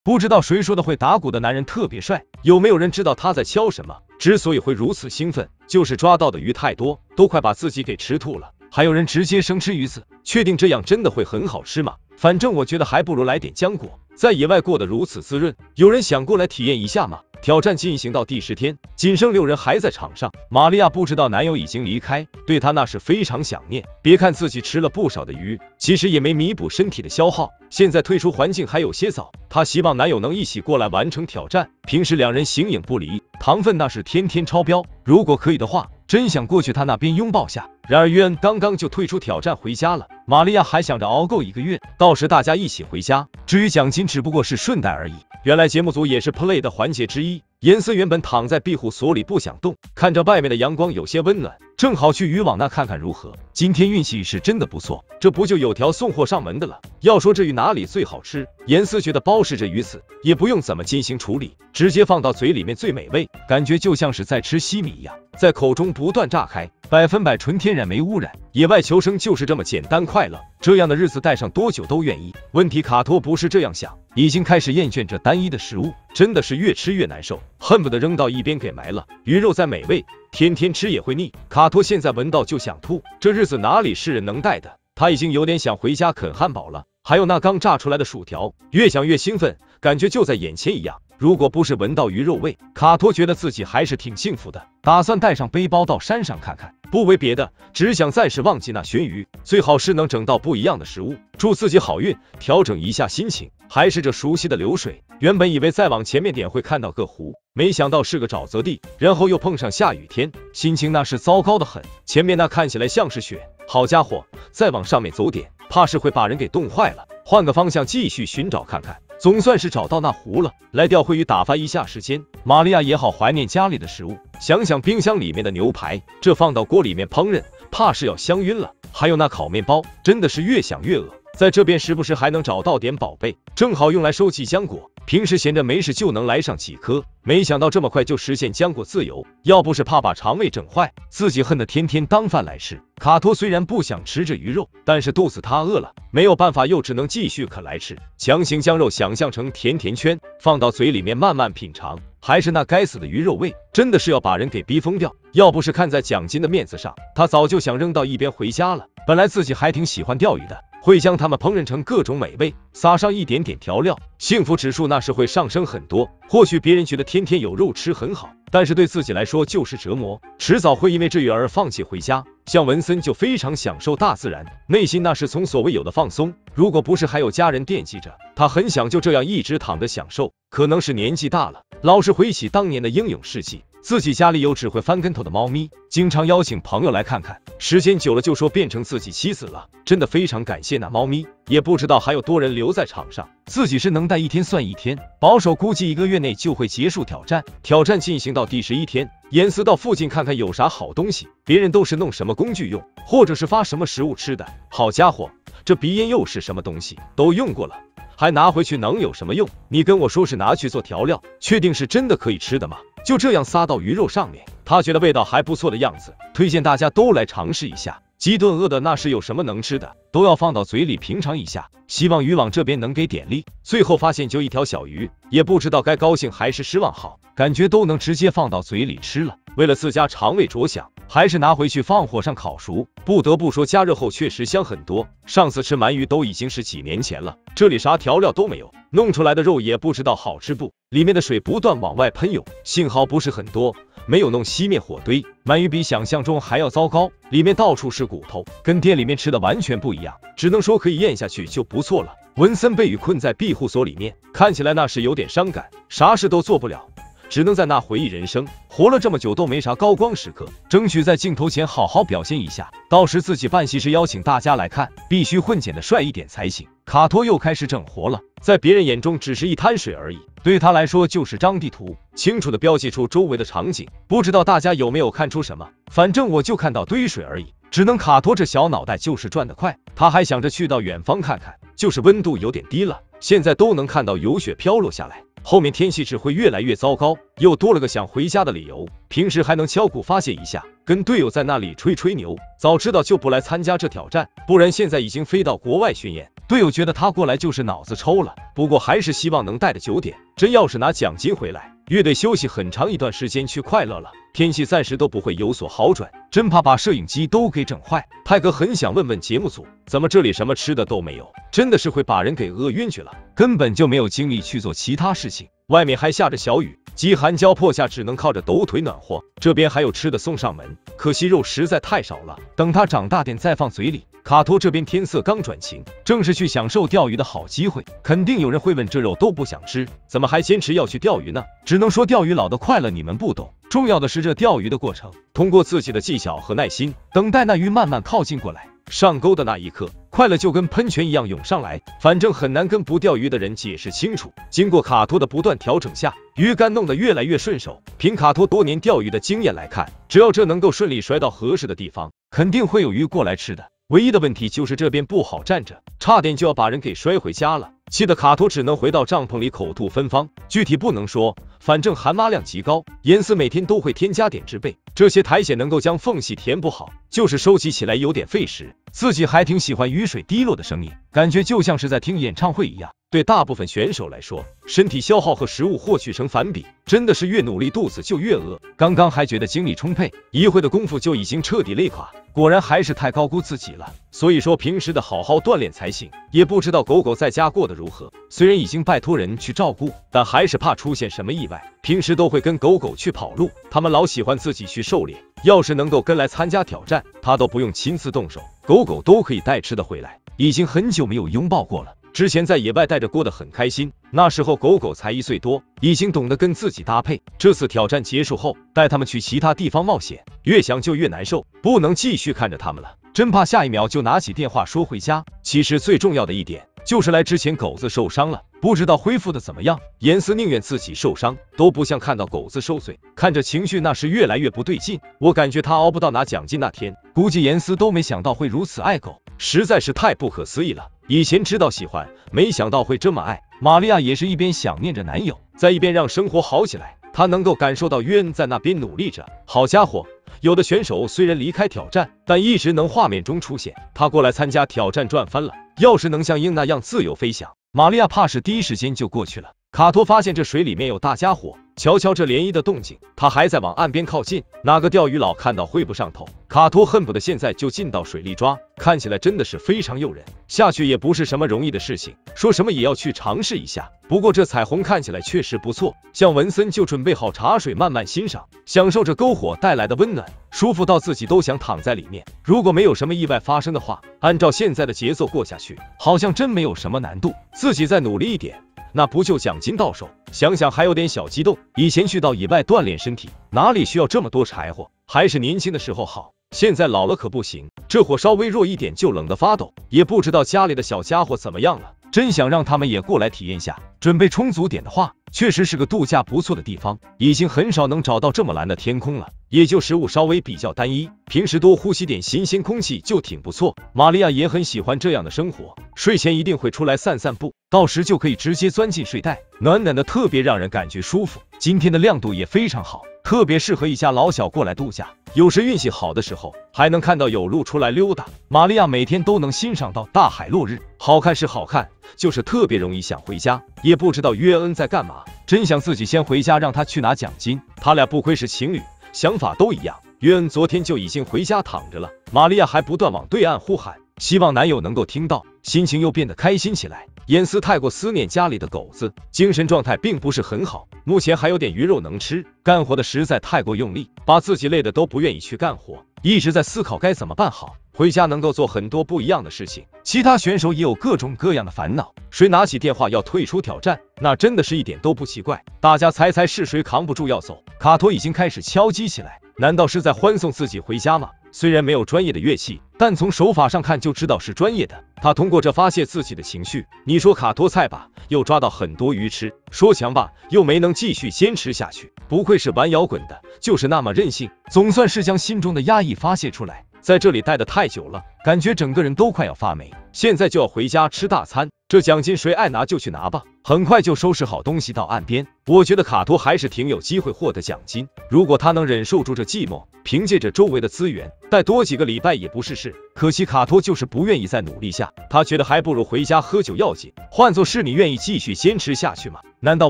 不知道谁说的会打鼓的男人特别帅，有没有人知道他在敲什么？之所以会如此兴奋，就是抓到的鱼太多，都快把自己给吃吐了。还有人直接生吃鱼子，确定这样真的会很好吃吗？反正我觉得还不如来点浆果，在野外过得如此滋润，有人想过来体验一下吗？挑战进行到第10天，仅剩6人还在场上。玛利亚不知道男友已经离开，对她那是非常想念。别看自己吃了不少的鱼，其实也没弥补身体的消耗。现在退出环境还有些早，她希望男友能一起过来完成挑战。平时2人形影不离，糖分那是天天超标。如果可以的话，真想过去他那边拥抱下。然而约恩刚刚就退出挑战回家了，玛利亚还想着熬够1个月，到时大家一起回家。至于奖金只不过是顺带而已。原来节目组也是 play 的环节之一。颜色原本躺在庇护所里不想动，看着外面的阳光有些温暖，正好去渔网那看看如何。今天运气是真的不错，这不就有条送货上门的了。要说这鱼哪里最好吃，颜色觉得包氏这鱼刺也不用怎么进行处理，直接放到嘴里面最美味，感觉就像是在吃西米一样，在口中不断炸开，100%纯天然没污染。野外求生就是这么简单快乐，这样的日子待上多久都愿意。问题卡托不是这样想，已经开始厌倦这单一的食物，真的是越吃越难受，恨不得扔到一边给埋了。鱼肉再美味，天天吃也会腻。卡托现在闻到就想吐，这日子哪里是人能待的？他已经有点想回家啃汉堡了。还有那刚炸出来的薯条，越想越兴奋，感觉就在眼前一样。如果不是闻到鱼肉味，卡托觉得自己还是挺幸福的，打算带上背包到山上看看。不为别的，只想暂时忘记那鳟鱼，最好是能整到不一样的食物。祝自己好运，调整一下心情。还是这熟悉的流水，原本以为再往前面点会看到个湖，没想到是个沼泽地，然后又碰上下雨天，心情那是糟糕的很。前面那看起来像是雪，好家伙，再往上面走点，怕是会把人给冻坏了。换个方向继续寻找看看，总算是找到那湖了。来钓回鱼打发一下时间。玛利亚也好怀念家里的食物，想想冰箱里面的牛排，这放到锅里面烹饪，怕是要香晕了。还有那烤面包，真的是越想越饿。在这边时不时还能找到点宝贝，正好用来收集浆果，平时闲着没事就能来上几颗。没想到这么快就实现浆果自由，要不是怕把肠胃整坏，自己恨得天天当饭来吃。卡托虽然不想吃这鱼肉，但是肚子他饿了，没有办法，又只能继续啃来吃。强行将肉想象成甜甜圈，放到嘴里面慢慢品尝，还是那该死的鱼肉味，真的是要把人给逼疯掉。要不是看在奖金的面子上，他早就想扔到一边回家了。本来自己还挺喜欢钓鱼的，会将它们烹饪成各种美味，撒上一点点调料，幸福指数那是会上升很多。或许别人觉得天天有肉吃很好，但是对自己来说就是折磨，迟早会因为这鱼而放弃回家。像文森就非常享受大自然，内心那是从所未有的放松。如果不是还有家人惦记着，他很想就这样一直躺着享受。可能是年纪大了，老是回忆起当年的英勇事迹。自己家里有只会翻跟头的猫咪，经常邀请朋友来看看，时间久了就说变成自己妻子了。真的非常感谢那猫咪，也不知道还有多人留在场上，自己是能待1天算1天，保守估计1个月内就会结束挑战。挑战进行到第11天，严思到附近看看有啥好东西，别人都是弄什么工具用，或者是发什么食物吃的。好家伙，这鼻烟又是什么东西，都用过了，还拿回去能有什么用？你跟我说是拿去做调料，确定是真的可以吃的吗？就这样撒到鱼肉上面，他觉得味道还不错的样子，推荐大家都来尝试一下。鸡顿饿的那是有什么能吃的，都要放到嘴里品尝一下。希望渔网这边能给点力。最后发现就一条小鱼，也不知道该高兴还是失望好，感觉都能直接放到嘴里吃了。为了自家肠胃着想，还是拿回去放火上烤熟。不得不说加热后确实香很多，上次吃鳗鱼都已经是几年前了，这里啥调料都没有，弄出来的肉也不知道好吃不，里面的水不断往外喷涌，幸好不是很多，没有弄熄灭火堆。鳗鱼比想象中还要糟糕，里面到处是骨头，跟店里面吃的完全不一样，只能说可以咽下去就不错了。文森被雨困在庇护所里面，看起来那是有点伤感，啥事都做不了，只能在那回忆人生，活了这么久都没啥高光时刻，争取在镜头前好好表现一下，到时自己办戏时邀请大家来看，必须混剪的帅一点才行。卡托又开始整活了，在别人眼中只是一滩水而已，对他来说就是张地图，清楚的标记出周围的场景。不知道大家有没有看出什么？反正我就看到堆水而已，只能卡托这小脑袋就是转得快，他还想着去到远方看看，就是温度有点低了，现在都能看到有雪飘落下来，后面天气只会越来越糟糕，又多了个想回家的理由。平时还能敲鼓发泄一下，跟队友在那里吹吹牛，早知道就不来参加这挑战，不然现在已经飞到国外巡演。队友觉得他过来就是脑子抽了，不过还是希望能带着9点，真要是拿奖金回来，乐队休息很长一段时间去快乐了，天气暂时都不会有所好转，真怕把摄影机都给整坏。泰哥很想问问节目组，怎么这里什么吃的都没有，真的是会把人给饿晕去了，根本就没有精力去做其他事情。外面还下着小雨，饥寒交迫下只能靠着抖腿暖和，这边还有吃的送上门，可惜肉实在太少了，等他长大点再放嘴里。卡托这边天色刚转晴，正是去享受钓鱼的好机会，肯定有人会问，这肉都不想吃，怎么还坚持要去钓鱼呢？只能说钓鱼佬的快乐你们不懂，重要的是这钓鱼的过程，通过自己的技巧和耐心，等待那鱼慢慢靠近过来，上钩的那一刻，快乐就跟喷泉一样涌上来，反正很难跟不钓鱼的人解释清楚。经过卡托的不断调整下，鱼竿弄得越来越顺手。凭卡托多年钓鱼的经验来看，只要这能够顺利摔到合适的地方，肯定会有鱼过来吃的。唯一的问题就是这边不好站着，差点就要把人给摔回家了，气得卡托只能回到帐篷里口吐芬芳。具体不能说，反正含蛙量极高，严丝每天都会添加点植被，这些苔藓能够将缝隙填补好，就是收集起来有点费时。自己还挺喜欢雨水滴落的声音，感觉就像是在听演唱会一样。对大部分选手来说，身体消耗和食物获取成反比，真的是越努力肚子就越饿。刚刚还觉得精力充沛，一会的功夫就已经彻底累垮，果然还是太高估自己了。所以说平时的好好锻炼才行。也不知道狗狗在家过得如何，虽然已经拜托人去照顾，但还是怕出现什么意外。平时都会跟狗狗去跑路，他们老喜欢自己去狩猎，要是能够跟来参加挑战，他都不用亲自动手，狗狗都可以带吃的回来。已经很久没有拥抱过了，之前在野外带着过得很开心，那时候狗狗才1岁多，已经懂得跟自己搭配。这次挑战结束后，带他们去其他地方冒险，越想就越难受，不能继续看着他们了，真怕下一秒就拿起电话说回家。其实最重要的一点就是来之前狗子受伤了，不知道恢复的怎么样。严丝宁愿自己受伤，都不想看到狗子受罪，看着情绪那是越来越不对劲。我感觉他熬不到拿奖金那天，估计严丝都没想到会如此爱狗，实在是太不可思议了。以前知道喜欢，没想到会这么爱。玛利亚也是一边想念着男友，在一边让生活好起来。她能够感受到约恩在那边努力着。好家伙，有的选手虽然离开挑战，但一直能画面中出现。他过来参加挑战赚翻了，要是能像鹰那样自由飞翔，玛利亚怕是第一时间就过去了。卡托发现这水里面有大家伙，瞧瞧这涟漪的动静，他还在往岸边靠近。哪个钓鱼佬看到会不上头？卡托恨不得现在就进到水里抓，看起来真的是非常诱人。下去也不是什么容易的事情，说什么也要去尝试一下。不过这彩虹看起来确实不错，像文森就准备好茶水慢慢欣赏，享受着篝火带来的温暖，舒服到自己都想躺在里面。如果没有什么意外发生的话，按照现在的节奏过下去，好像真没有什么难度。自己再努力一点，那不就奖金到手？想想还有点小激动。以前去到野外锻炼身体，哪里需要这么多柴火？还是年轻的时候好，现在老了可不行，这火稍微弱一点就冷得发抖。也不知道家里的小家伙怎么样了，真想让他们也过来体验下。准备充足点的话，确实是个度假不错的地方，已经很少能找到这么蓝的天空了，也就食物稍微比较单一，平时多呼吸点新鲜空气就挺不错。玛利亚也很喜欢这样的生活，睡前一定会出来散散步，到时就可以直接钻进睡袋，暖暖的特别让人感觉舒服。今天的亮度也非常好，特别适合一家老小过来度假，有时运气好的时候还能看到有鹿出来溜达。玛利亚每天都能欣赏到大海落日，好看是好看，就是特别容易想回家。也不知道约恩在干嘛，真想自己先回家让他去拿奖金。他俩不愧是情侣，想法都一样。约恩昨天就已经回家躺着了，玛利亚还不断往对岸呼喊，希望男友能够听到，心情又变得开心起来。严丝太过思念家里的狗子，精神状态并不是很好，目前还有点鱼肉能吃，干活的实在太过用力，把自己累得都不愿意去干活，一直在思考该怎么办好，回家能够做很多不一样的事情。其他选手也有各种各样的烦恼，谁拿起电话要退出挑战，那真的是一点都不奇怪。大家猜猜是谁扛不住要走？卡托已经开始敲击起来，难道是在欢送自己回家吗？虽然没有专业的乐器，但从手法上看就知道是专业的。他通过这发泄自己的情绪。你说卡托菜吧，又抓到很多鱼吃；说强吧，又没能继续坚持下去。不愧是玩摇滚的，就是那么任性。总算是将心中的压抑发泄出来。在这里待得太久了，感觉整个人都快要发霉。现在就要回家吃大餐，这奖金谁爱拿就去拿吧。很快就收拾好东西到岸边。我觉得卡托还是挺有机会获得奖金，如果他能忍受住这寂寞，凭借着周围的资源，待多几个礼拜也不是事。可惜卡托就是不愿意再努力下，他觉得还不如回家喝酒要紧。换作是你，愿意继续坚持下去吗？难道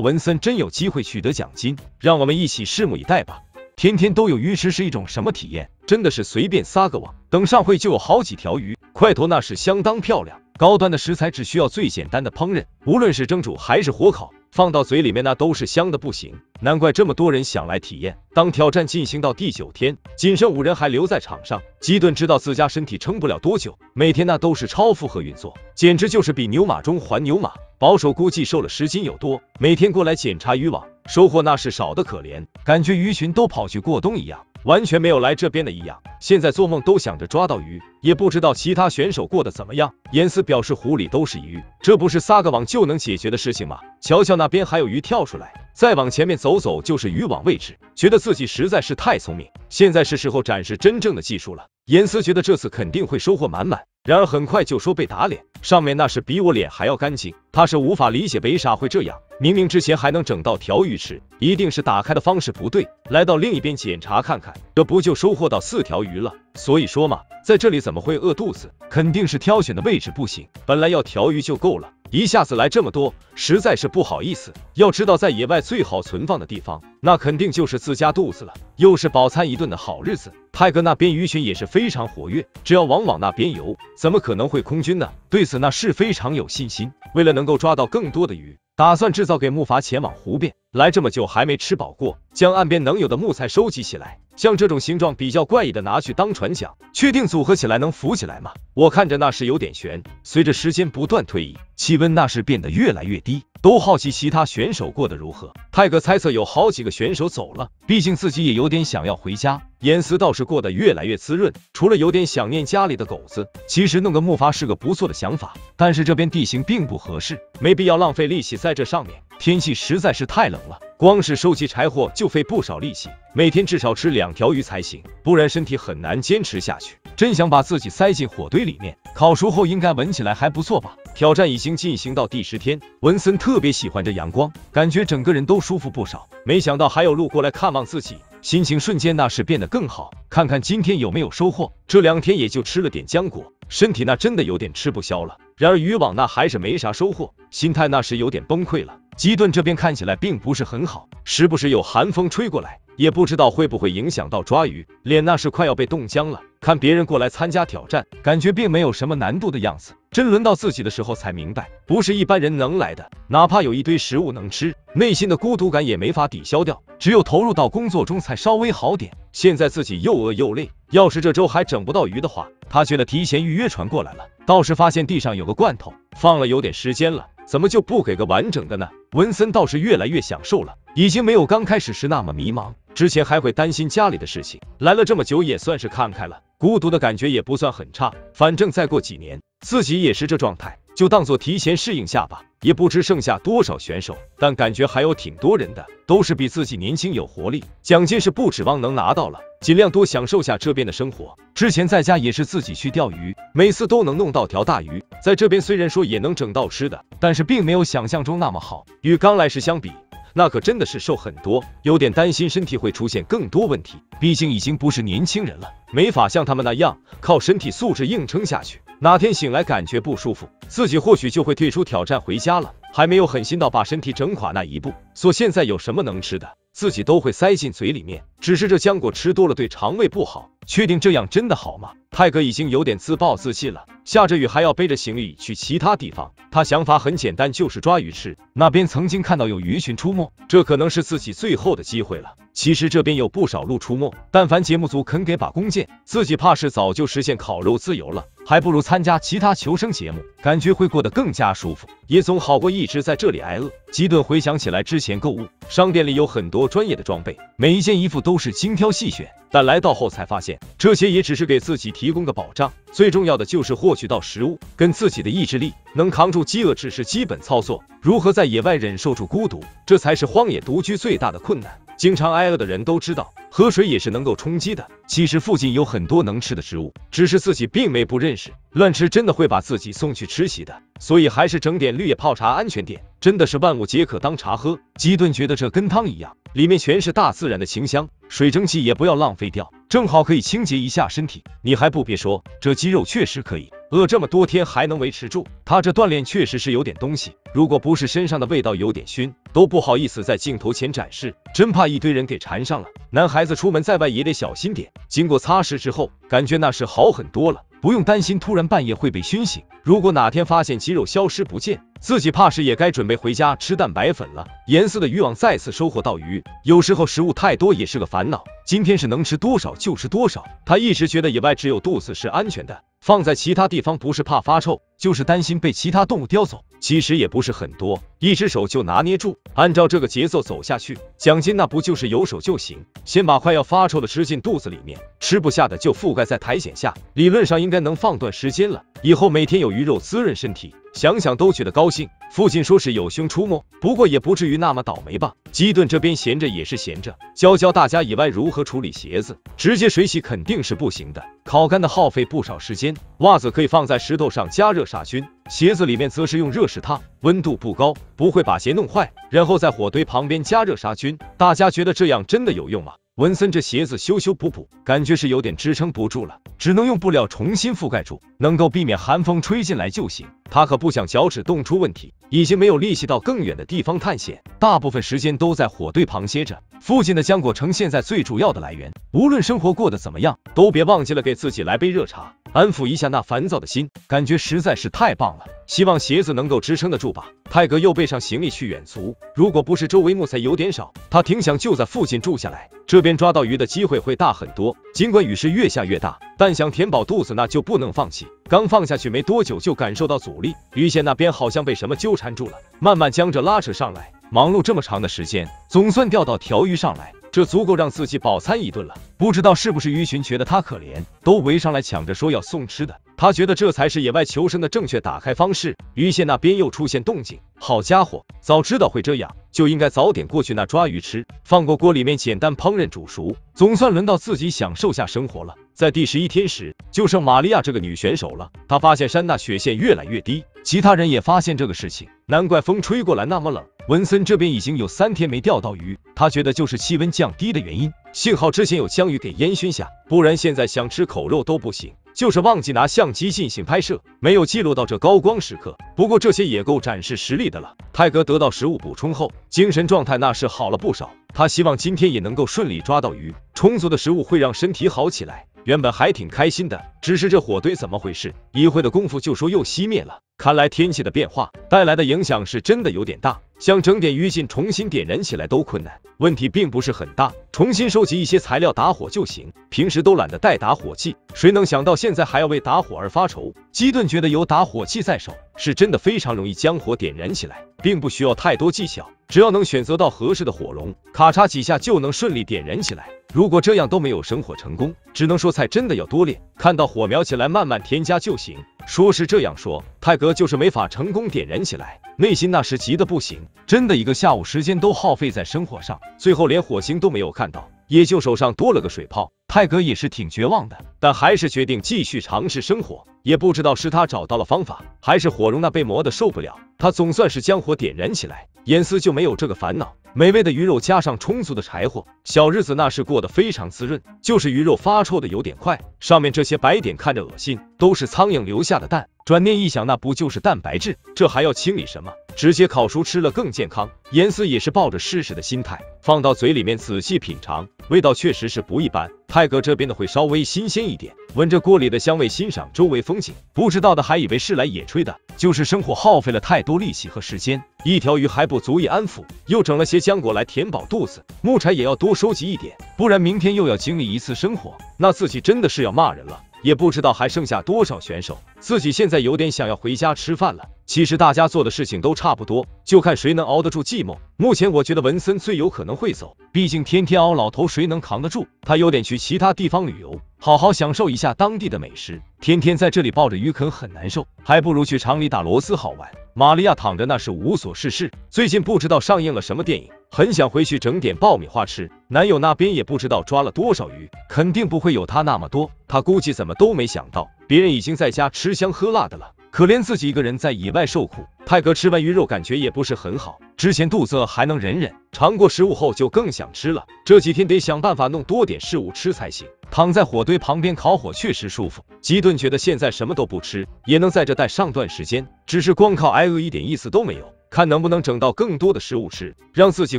文森真有机会取得奖金？让我们一起拭目以待吧。天天都有鱼吃是一种什么体验？真的是随便撒个网，等上会就有好几条鱼，块头那是相当漂亮。高端的食材只需要最简单的烹饪，无论是蒸煮还是火烤，放到嘴里面那都是香的不行。难怪这么多人想来体验。当挑战进行到第9天，仅剩5人还留在场上。基顿知道自家身体撑不了多久，每天那都是超负荷运作，简直就是比牛马中还牛马。保守估计瘦了10斤有多，每天过来检查渔网，收获那是少得可怜，感觉鱼群都跑去过冬一样，完全没有来这边的一样。现在做梦都想着抓到鱼，也不知道其他选手过得怎么样。严斯表示湖里都是鱼，这不是撒个网就能解决的事情吗？瞧瞧那边还有鱼跳出来，再往前面走走就是渔网位置，觉得自己实在是太聪明，现在是时候展示真正的技术了。严斯觉得这次肯定会收获满满，然而很快就说被打脸，上面那是比我脸还要干净，他是无法理解为啥会这样，明明之前还能整到条鱼吃，一定是打开的方式不对。来到另一边检查看看，这不就收获到4条鱼了？所以说嘛，在这里怎么会饿肚子？肯定是挑选的位置不行，本来要条鱼就够了，一下子来这么多，实在是不好意思。要知道在野外最好存放的地方，那肯定就是自家肚子了，又是饱餐一顿的好日子。泰哥那边鱼群也是非常活跃，只要往那边游，怎么可能会空军呢？对此那是非常有信心。为了能够抓到更多的鱼，打算制造给木筏前往湖边。来这么久还没吃饱过，将岸边能有的木材收集起来，像这种形状比较怪异的拿去当船桨，确定组合起来能浮起来吗？我看着那是有点悬。随着时间不断推移，气温那是变得越来越低，都好奇其他选手过得如何。泰哥猜测有好几个选手走了，毕竟自己也有点想要回家。严斯倒是过得越来越滋润，除了有点想念家里的狗子，其实弄个木筏是个不错的想法，但是这边地形并不合适，没必要浪费力气在这上面，天气实在是太冷了，光是收集柴火就费不少力气，每天至少吃2条鱼才行，不然身体很难坚持下去。真想把自己塞进火堆里面，烤熟后应该闻起来还不错吧。挑战已经进行到第10天，文森特别喜欢这阳光，感觉整个人都舒服不少。没想到还有路过来看望自己，心情瞬间那是变得更好。看看今天有没有收获，这2天也就吃了点浆果，身体那真的有点吃不消了。然而渔网那还是没啥收获，心态那是有点崩溃了。基顿这边看起来并不是很好，时不时有寒风吹过来，也不知道会不会影响到抓鱼，脸那是快要被冻僵了。看别人过来参加挑战，感觉并没有什么难度的样子，真轮到自己的时候才明白，不是一般人能来的。哪怕有一堆食物能吃，内心的孤独感也没法抵消掉，只有投入到工作中才稍微好点。现在自己又饿又累，要是这周还整不到鱼的话，他觉得提前预约船过来了。倒是发现地上有个罐头，放了有点时间了，怎么就不给个完整的呢？文森倒是越来越享受了，已经没有刚开始时那么迷茫，之前还会担心家里的事情，来了这么久也算是看开了，孤独的感觉也不算很差。反正再过几年自己也是这状态，就当做提前适应下吧。也不知剩下多少选手，但感觉还有挺多人的，都是比自己年轻有活力。奖金是不指望能拿到了，尽量多享受下这边的生活。之前在家也是自己去钓鱼，每次都能弄到条大鱼，在这边虽然说也能整到吃的，但是并没有想象中那么好。与刚来时相比，那可真的是瘦很多，有点担心身体会出现更多问题，毕竟已经不是年轻人了，没法像他们那样靠身体素质硬撑下去。哪天醒来感觉不舒服，自己或许就会退出挑战回家了。还没有狠心到把身体整垮那一步，所现在有什么能吃的，自己都会塞进嘴里面。只是这浆果吃多了对肠胃不好，确定这样真的好吗？泰哥已经有点自暴自弃了，下着雨还要背着行李去其他地方。他想法很简单，就是抓鱼吃。那边曾经看到有鱼群出没，这可能是自己最后的机会了。其实这边有不少鹿出没，但凡节目组肯给把弓箭，自己怕是早就实现烤肉自由了。还不如参加其他求生节目，感觉会过得更加舒服，也总好过一直在这里挨饿。基顿回想起来之前购物，商店里有很多专业的装备，每一件衣服都是精挑细选，但来到后才发现，这些也只是给自己提供个保障，最重要的就是获取到食物，跟自己的意志力能扛住饥饿只是基本操作，如何在野外忍受住孤独，这才是荒野独居最大的困难。经常挨饿的人都知道，喝水也是能够充饥的。其实附近有很多能吃的植物，只是自己并没不认识，乱吃真的会把自己送去吃席的。所以还是整点绿叶泡茶安全点，真的是万物皆可当茶喝。基顿觉得这跟汤一样，里面全是大自然的清香，水蒸气也不要浪费掉，正好可以清洁一下身体。你还不别说，这鸡肉确实可以，饿这么多天还能维持住，他这锻炼确实是有点东西。如果不是身上的味道有点熏，都不好意思在镜头前展示，真怕一堆人给馋上了。男孩子出门在外也得小心点，经过擦拭之后，感觉那是好很多了，不用担心突然半夜会被熏醒。如果哪天发现鸡肉消失不见，自己怕是也该准备回家吃蛋白粉了。严丝的渔网再次收获到鱼，有时候食物太多也是个烦恼，今天是能吃多少就吃多少。他一直觉得野外只有肚子是安全的，放在其他地方不是怕发臭，就是担心被其他动物叼走。其实也不是很多，一只手就拿捏住，按照这个节奏走下去，奖金那不就是有手就行。先把快要发臭的吃进肚子里面，吃不下的就覆盖在苔藓下，理论上应该能放段时间了，以后每天有鱼肉滋润身体，想想都觉得高兴。父亲说是有凶出没，不过也不至于那么倒霉吧。基顿这边闲着也是闲着，教大家野外如何处理鞋子，直接水洗肯定是不行的，烤干的耗费不少时间。袜子可以放在石头上加热杀菌，鞋子里面则是用热石烫，温度不高，不会把鞋弄坏，然后在火堆旁边加热杀菌。大家觉得这样真的有用吗？文森这鞋子修修补补，感觉是有点支撑不住了，只能用布料重新覆盖住，能够避免寒风吹进来就行。他可不想脚趾冻出问题，已经没有力气到更远的地方探险，大部分时间都在火堆旁歇着。附近的浆果城现在最主要的来源，无论生活过得怎么样，都别忘记了给自己来杯热茶，安抚一下那烦躁的心，感觉实在是太棒了。希望鞋子能够支撑得住吧。泰格又背上行李去远足，如果不是周围木材有点少，他挺想就在附近住下来，这边抓到鱼的机会会大很多。尽管雨是越下越大，但想填饱肚子那就不能放弃。刚放下去没多久就感受到阻力，鱼线那边好像被什么纠缠住了，慢慢将这拉扯上来。忙碌这么长的时间，总算钓到条鱼上来，这足够让自己饱餐一顿了。不知道是不是鱼群觉得他可怜，都围上来抢着说要送吃的。他觉得这才是野外求生的正确打开方式。鱼线那边又出现动静，好家伙，早知道会这样，就应该早点过去那抓鱼吃，放过锅里面简单烹饪煮熟。总算轮到自己享受下生活了。在第11天时，就剩玛利亚这个女选手了。她发现山那雪线越来越低，其他人也发现这个事情，难怪风吹过来那么冷。文森这边已经有3天没钓到鱼，他觉得就是气温降低的原因，幸好之前有江鱼给烟熏下，不然现在想吃口肉都不行。就是忘记拿相机进行拍摄，没有记录到这高光时刻。不过这些也够展示实力的了。泰格得到食物补充后，精神状态那是好了不少。他希望今天也能够顺利抓到鱼，充足的食物会让身体好起来。原本还挺开心的，只是这火堆怎么回事？一会的功夫就说又熄灭了。看来天气的变化带来的影响是真的有点大，想整点鱼劲重新点燃起来都困难。问题并不是很大，重新收集一些材料打火就行。平时都懒得带打火器，谁能想到现在还要为打火而发愁？基顿觉得有打火器在手，是真的非常容易将火点燃起来，并不需要太多技巧，只要能选择到合适的火龙，咔嚓几下就能顺利点燃起来。如果这样都没有生火成功，只能说菜真的要多练，看到火苗起来慢慢添加就行。说是这样说，泰格就是没法成功点燃起来，内心那是急得不行，真的一个下午时间都耗费在生火上，最后连火星都没有看到，也就手上多了个水泡。泰格也是挺绝望的，但还是决定继续尝试生火。也不知道是他找到了方法，还是火绒那被磨得受不了，他总算是将火点燃起来。严丝就没有这个烦恼，美味的鱼肉加上充足的柴火，小日子那是过得非常滋润。就是鱼肉发臭的有点快，上面这些白点看着恶心，都是苍蝇留下的蛋。转念一想，那不就是蛋白质，这还要清理什么？直接烤熟吃了更健康。严丝也是抱着试试的心态，放到嘴里面仔细品尝，味道确实是不一般。泰格这边的会稍微新鲜一点，闻着锅里的香味，欣赏周围风景。不知道的还以为是来野炊的，就是生火耗费了太多力气和时间，一条鱼还不足以安抚，又整了些浆果来填饱肚子，木柴也要多收集一点，不然明天又要经历一次生火，那自己真的是要骂人了。也不知道还剩下多少选手，自己现在有点想要回家吃饭了。其实大家做的事情都差不多，就看谁能熬得住寂寞。目前我觉得文森最有可能会走，毕竟天天熬老头谁能扛得住？他有点去其他地方旅游，好好享受一下当地的美食。天天在这里抱着鱼啃很难受，还不如去厂里打螺丝好玩。玛利亚躺着那是无所事事，最近不知道上映了什么电影，很想回去整点爆米花吃。男友那边也不知道抓了多少鱼，肯定不会有他那么多。他估计怎么都没想到，别人已经在家吃香喝辣的了，可怜自己一个人在野外受苦。泰格吃完鱼肉感觉也不是很好，之前肚子饿还能忍忍，尝过食物后就更想吃了。这几天得想办法弄多点事物吃才行。躺在火堆旁边烤火确实舒服。吉顿觉得现在什么都不吃也能在这待上段时间，只是光靠挨饿一点意思都没有。看能不能整到更多的食物吃，让自己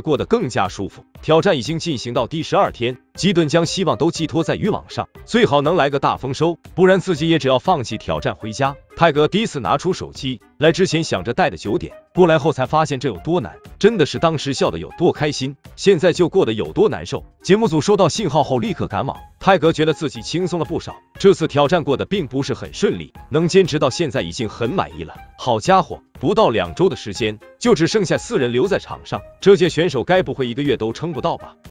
过得更加舒服。挑战已经进行到第12天，吉顿将希望都寄托在渔网上，最好能来个大丰收，不然自己也只要放弃挑战回家。泰格第一次拿出手机，来之前想着带的9点，过来后才发现这有多难，真的是当时笑得有多开心，现在就过得有多难受。节目组收到信号后立刻赶往，泰格觉得自己轻松了不少，这次挑战过得并不是很顺利，能坚持到现在已经很满意了。好家伙，不到2周的时间，就只剩下4人留在场上，这届选手该不会1个月都撑不到吧？